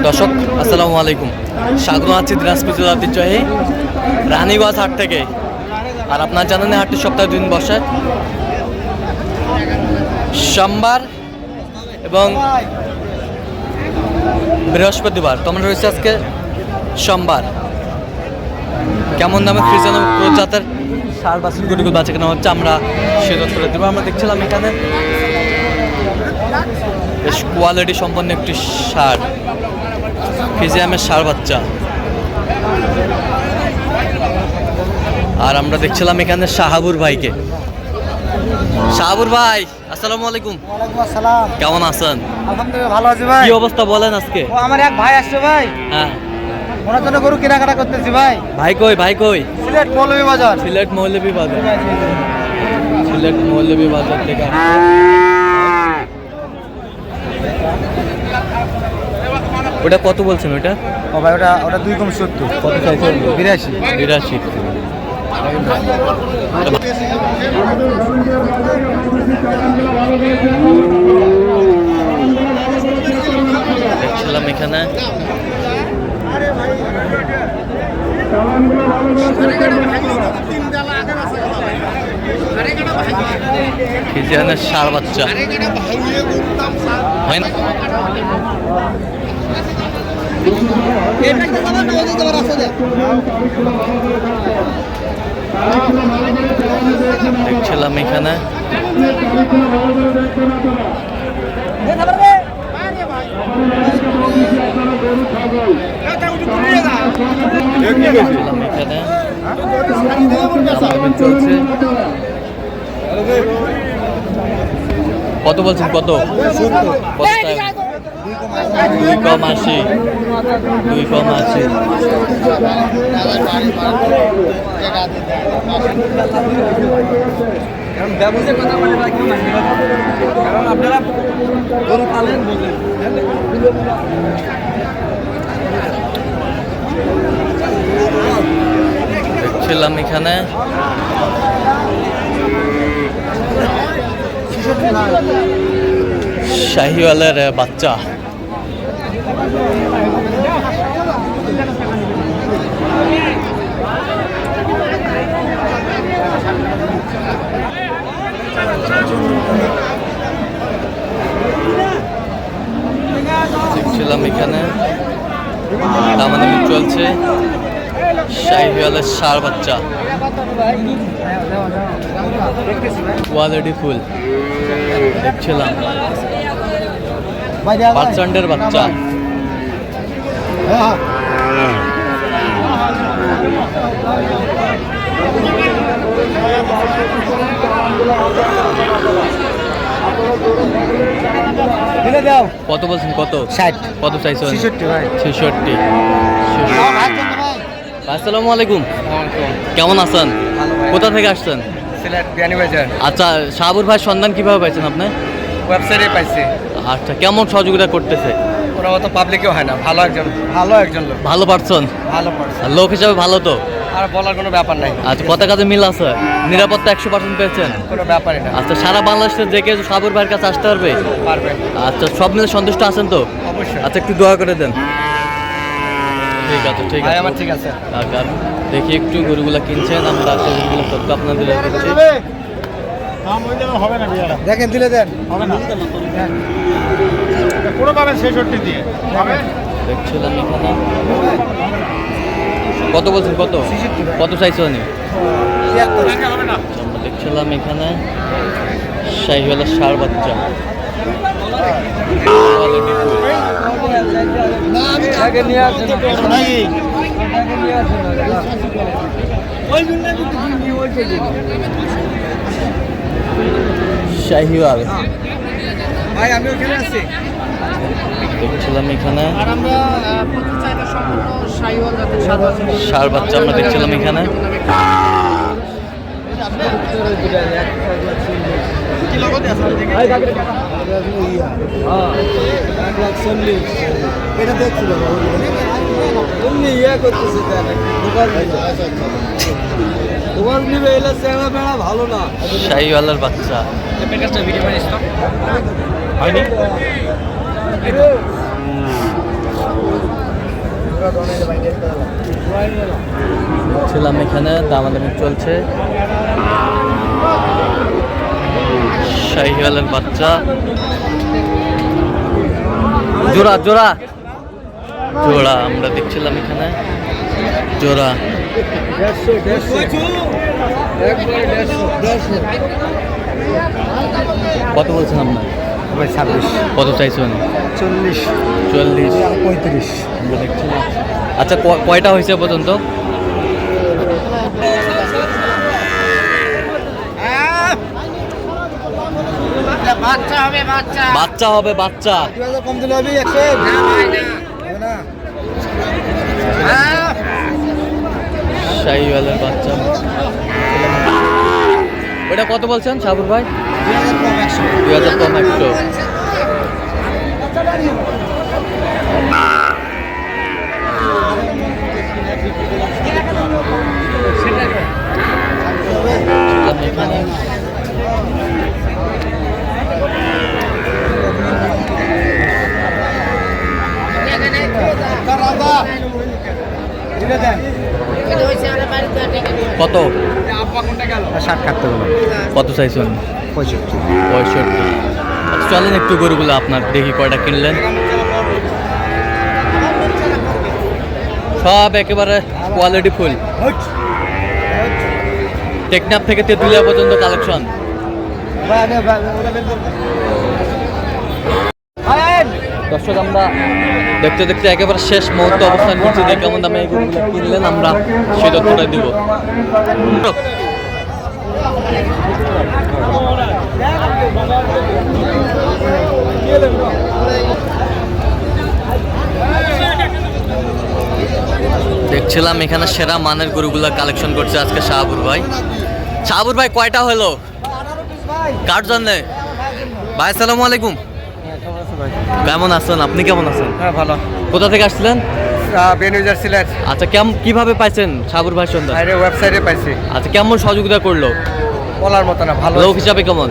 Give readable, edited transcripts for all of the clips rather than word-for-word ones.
দর্শক আসসালামু আলাইকুম, স্বাগত আছি দিনাজপুর জেলার ঐতিহ্যবাহী রানীগঞ্জ হাট থেকে। আর আপনার জানেন হাটটি সপ্তাহে 2 দিন বসে, সোমবার এবং বৃহস্পতিবার। তোমরা রয়েছে আজকে সোমবার। কেমন দামে ফ্রিজেন জাতের সার বাছুর গরুগুলো বাচ্চা কেনা হচ্ছে আমরা সেজত করে দেবো। আমরা দেখছিলাম এখানে বেশ কোয়ালিটি সম্পন্ন একটি সার, ফিজিয়ামের সার বাচ্চা। আর আমরা দেখছিলাম এখানে শাহাবুর ভাইকে। শাহাবুর ভাই আসসালামু আলাইকুম। ওয়ালাইকুম আসসালাম। কেমন আছেন? আলহামদুলিল্লাহ ভালো আছি ভাই। কি অবস্থা বলেন আজকে? ও আমার এক ভাই আসছে ভাই, হ্যাঁ ওনার জন্য গরু কেনাকাটা করতেছি ভাই। ভাই কই? ভাই কই? সিলেট মৌলভী বাজার। সিলেট মৌলভী বাজার। সিলেট মৌলভী বাজার থেকে ওটা কত বলছেন? ওটা ও ভাই ওটা 2,70। কত চাইছেন? 82। 82। দেখছিলাম এখানে ফিজিয়ানের সার বাচ্চা হয় না? দেখছিলাম এখানে চলছে। কত বলছেন? কত? 2,80। 2,80। ব্যবসার কথা বলে কারণ আপনারা গরু পালেন বলেন। দেখছিলাম এখানে শাহিওয়ালের বাচ্চা। দেখছিলাম এখানে দামাদামি চলছে শাহিওয়ালের সার বাচ্চা, কোয়ালিটি ফুল। দেখছিলাম পার্সেন্টের বাচ্চা। কত বলছেন? কত? 60। কত চাইছেন? 66 ভাই। 66। আসসালামু আলাইকুম, কেমন আছেন? কোথা থেকে আসছেন? সিলেট বিয়ানীবাজার। আচ্ছা, শাহাবুর ভাই সন্ধান কিভাবে পাইছেন আপনি? ওয়েবসাইটে পাইছি। আচ্ছা, কেমন সহযোগিতা করতেছে? ওরা অত পাবলিকেও হয় না, ভালো একজন লোক। ভালো পারছেন? ভালো পারছে। লোক হিসাবে ভালো তো? আর বলার কোনো ব্যাপার নাই। আচ্ছা, কত কাজে মিল আছে? নিরাপত্তা 100% পেয়েছেন? কোনো ব্যাপারই না। আচ্ছা, সারা বাংলাদেশে যে কেউ শাহাবুর ভাইয়ের কাছে আসতে পারবে? পারবে। আচ্ছা, সব মিলে সন্তুষ্ট আছেন তো? অবশ্যই। আচ্ছা, একটু দোয়া করে দেন। ঠিক আছে, ঠিক ভাই আছে। আমার ঠিক আছে। দেখি একটু গরুগুলা কিনছেন, আমরা গরুগুলো তথ্য আপনাদের দিচ্ছি। দেখেন দিলে দেন। হবে না পুরো পাবেন 66 দিয়ে হবে। দেখছিলাম এখানে কত বলছেন? কত? কত চাইছেন? হবে না। আমরা দেখছিলাম এখানে শাহিওয়ালের সার বাচ্চা। শাহিওয়াল ভাই আমি ওখানে আছি। দেখছিলাম এখানে আর আমরা প্রতি চাইতে সম্পূর্ণ শাহিওয়াল জাতের সার বাছুর। সার বাচ্চা আমরা দেখছিলাম এখানে। কি লগত আছে দেখে? এটা দেখছিল এমনি ইয়ে করতেছে দোকান নিবে এলে চেহারা বেড়া ভালো না। শাহিওয়ালের বাচ্চা ভিডিও বানিয়েছ তো? হয়নি? ছিলাম এখানে দামাদামি চলছে। শাহিওয়ালের বাচ্চা জোড়া জোড়া জোড়া আমরা দেখছিলাম এখানে জোড়া। কত বলছেন আপনার? 26, কত চাইছেন? 40, 40, 35। আমরা দেখছিলাম। আচ্ছা কয়টা হয়েছে পর্যন্ত? বাচ্চা হবে বাচ্চা। বাচ্চা হবে বাচ্চা। 2000 কম দিলে হবে 100? না ভাই না। না। শাহিওয়ালের বাচ্চা। ওটা কত বলছেন সাবুর ভাই? 2000 কম 100। 2000 কম 100। দিলে দেন। কত 60 কাটতে বলো। কত চাইছেন? 65। 65। আচ্ছা, চলেন একটু গরুগুলো আপনার দেখি কয়টা কিনলেন। সব একেবারে কোয়ালিটি ফুল। টেকনাফ থেকে তেঁতুলিয়া পর্যন্ত কালেকশন। দর্শক আমরা দেখতে দেখতে একেবারে শেষ মুহূর্ত অবস্থান করছি। দেখে কেমন দামে এই গরুগুলো কিনলেন আমরা সেই তথ্যটা দিব। দেখছিলাম এখানে সেরা মানের গরুগুলা কালেকশন করছে আজকে শাহাবুর ভাই। শাহাবুর ভাই কয়টা হলো কার জন্যে? ভাই আসসালামু আলাইকুম, কেমন আছেন? আপনি কেমন আছেন? হ্যাঁ ভালো। কোথা থেকে আসছিলেন? বেনুজার সিলেট। আচ্ছা কিভাবে পাইছেন শাহাবুর ভাই সন্ধ্যা? আরে ওয়েবসাইটে পাইছি। আচ্ছা কেমন সহযোগিতা করলো? বলার মতো না, ভালো। লোক হিসাবে কেমন?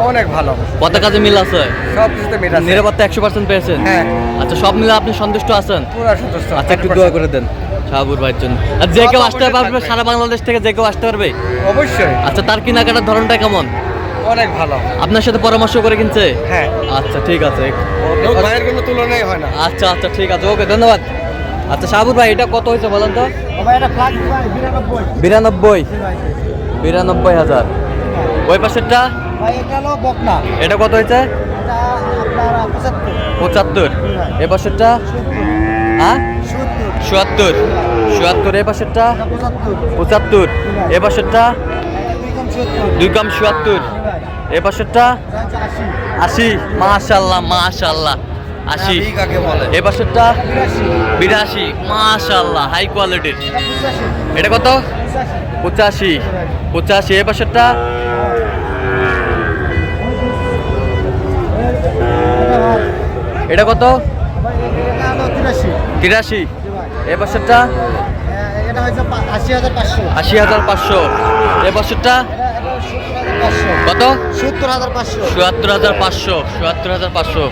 অনেক ভালো। কত কাজে মিল আছে? সব কিছুতে মিল আছে। নিরাপত্তা 100% পেয়েছেন? হ্যাঁ। আচ্ছা সব মিলে আপনি সন্তুষ্ট আছেন? পুরো সন্তুষ্ট। আচ্ছা একটু দোয়া করে দেন শাহাবুর ভাইয়ের জন্য। আর যে কেউ আসতে পারবে, সারা বাংলাদেশ থেকে যে কেউ আসতে পারবে? অবশ্যই। আচ্ছা তার কেনাকাটার ধরনটা কেমন? অনেক ভালো। আপনার সাথে পরামর্শ করে কিনছে? হ্যাঁ। আচ্ছা ঠিক আছে। ভাইয়ের কোনো তুলনাই হয় না। আচ্ছা আচ্ছা ঠিক আছে, ওকে ধন্যবাদ। আচ্ছা শাহাবুর ভাই এটা কত হয়েছে বলেন তো? ভাই এটা ফ্ল্যাগ ভাই 92। 92,000। ওই পাশেরটা? ভাই এটা হলো বকনা। এটা কত হয়েছে? এটা আপনার 75। 75। এ পাশেরটা? হ্যাঁ 70। 77। এই পাশেরটা? 75। 75। এ পাশেরটা? 2 কম 70। 2 কম 77। এ পাশেরটা? 80। মাশাআল্লাহ মাশাআল্লাহ 80। কাকে বলে? এ পাশেরটা? 82। 82। মাশাআল্লাহ হাই কোয়ালিটির। এটা কত? 85। 85। এ পাশেরটা? এটা কত? এটা হলো 83। 83। এ পাশেরটা? এটা হচ্ছে 80,500। 80,500। এ পাশেরটা? এটা 70,500। কত? 70,500। 77,500। 77,500।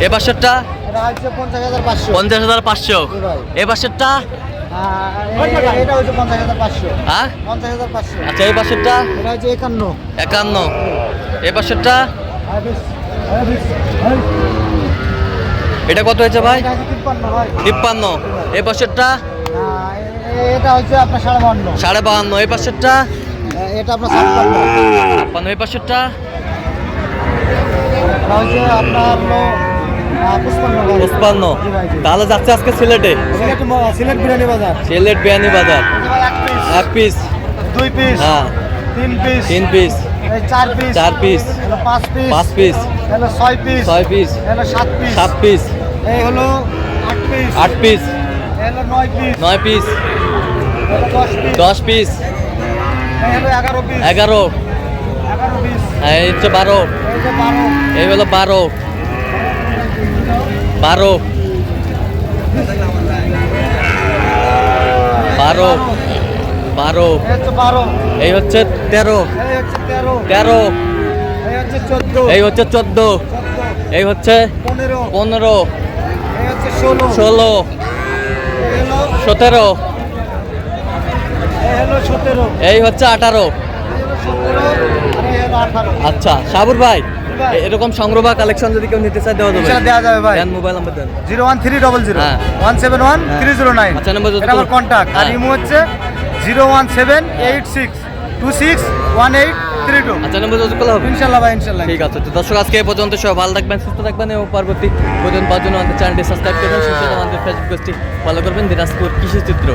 এ পাশেরটা? এটা হচ্ছে 50,500। 50,500। এ পাশেরটা? এটা হচ্ছে 50,500। হ্যাঁ 50,500। আচ্ছা এই পাশেরটা? এটা হচ্ছে 51। 51। এ পাশেরটা? এটা কত হয়েছে ভাই? এটা হচ্ছে 53 ভাই। 53। এ পাশেরটা? এটা হচ্ছে আপনার 52। 52। এই পাশেরটা? এটা আপনার 56। 56। এই পাশেরটা? এটা হচ্ছে আপনার হলো 55 ভাই। 55। জি ভাই, জি। তাহলে যাচ্ছে আজকে সিলেটে? সিলেট বিরিয়ানি বাজার। সিলেট বিয়ানি বাজার। এক পিস? 2 পিস। হ্যাঁ 3 piece. 3 piece. 4 piece. 4 piece. 5 piece. 5 piece. 6 piece. 6 piece. 7 piece. 7 piece. এই হলো 8 পিস। 8 পিস। এই হলো 9 পিস। 9 পিস। এই হলো 10 পিস। 10 পিস। এই হলো 11 পিস। 11। 11 পিস। এই হচ্ছে 12। এই যে 12। এই হলো 12। 12। 12। 12। এই হচ্ছে 12। এই হচ্ছে 13। এই হচ্ছে 13। 13। এই হচ্ছে 14। এই হচ্ছে 14। 14। এই হচ্ছে 15। 15। এই হচ্ছে 16 16 এই হলো 17 17 এই হচ্ছে 18 এই হলো 17 আর এই হলো 18 আচ্ছা শাহাবুর ভাই ভাই। এরকম সংগ্রহ বা কালেকশন যদি কেউ নিতে চায় দেওয়া যাবে ইনশাআল্লাহ দেওয়া যাবে ভাই। দেন মোবাইল নাম্বার দেন 01300 হ্যাঁ। 171 309 আচ্ছা, নাম্বার যদি এটা আমার কোনো- কন্টাক্ট আর হ্যাঁ। ইমো হচ্ছে 01786261832 আচ্ছা নম্বর যোগাযোগ করলে হবে ইনশাআল্লাহ ভাই ইনশাআল্লাহ ঠিক আছে তো দর্শক আজকে এই পর্যন্ত সবাই ভালো থাকবেন সুস্থ থাকবেন এবং পরবর্তী পর্যন্ত পাওয়ার জন্য আমাদের চ্যানেলটি সাবস্ক্রাইব করবেন সেই সাথে আমাদের ফেসবুক পেজটি ফলো করবেন দিনাজপুর কৃষি চিত্র